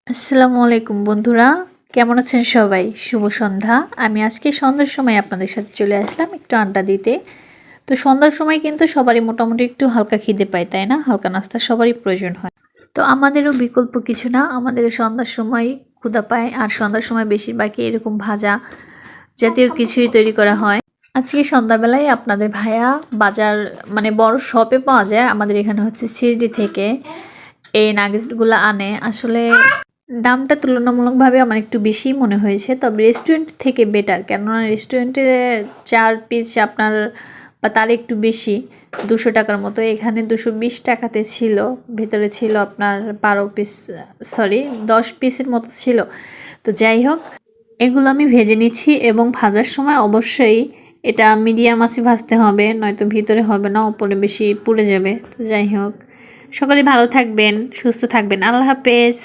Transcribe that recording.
আসসালামু আলাইকুম বন্ধুরা, কেমন আছেন সবাই? শুভ সন্ধ্যা। আমি আজকে সন্ধ্যার সময় আপনাদের সাথে চলে আসলাম একটু আড্ডা দিতে। তো সন্ধ্যার সময় কিন্তু সবারই মোটামুটি একটু হালকা খিদে পায়, তাই না? হালকা নাস্তা সবারই প্রয়োজন হয়। তো আমাদেরও বিকল্প কিছু না, আমাদের সন্ধ্যার সময় ক্ষুধা পায়, আর সন্ধ্যার সময় বেশিরভাগই এরকম ভাজা জাতীয় কিছুই তৈরি করা হয়। আজকে সন্ধ্যাবেলায় আপনাদের ভাইয়া বাজার মানে বড় শপে পাওয়া যায়, আমাদের এখানে হচ্ছে সিএসডি থেকে এই নাগেটসগুলো আনে। আসলে দামটা তুলনামূলকভাবে আমার একটু বেশিই মনে হয়েছে, তবে রেস্টুরেন্ট থেকে বেটার, কেননা রেস্টুরেন্টে ৪ পিস আপনার বা তার একটু বেশি ২০০ টাকার মতো, এখানে ২২০ টাকাতে ছিল। ভেতরে ছিল আপনার ১২ পিস, সরি ১০ পিসের মতো ছিল। তো যাই হোক, এগুলো আমি ভেজে নিচ্ছি এবং ভাজার সময় অবশ্যই এটা মিডিয়াম আঁচে ভাজতে হবে, নয়তো ভিতরে হবে না, উপরে বেশি পুড়ে যাবে। তো যাই হোক, সকলে ভালো থাকবেন, সুস্থ থাকবেন। আল্লাহ হাফেজ।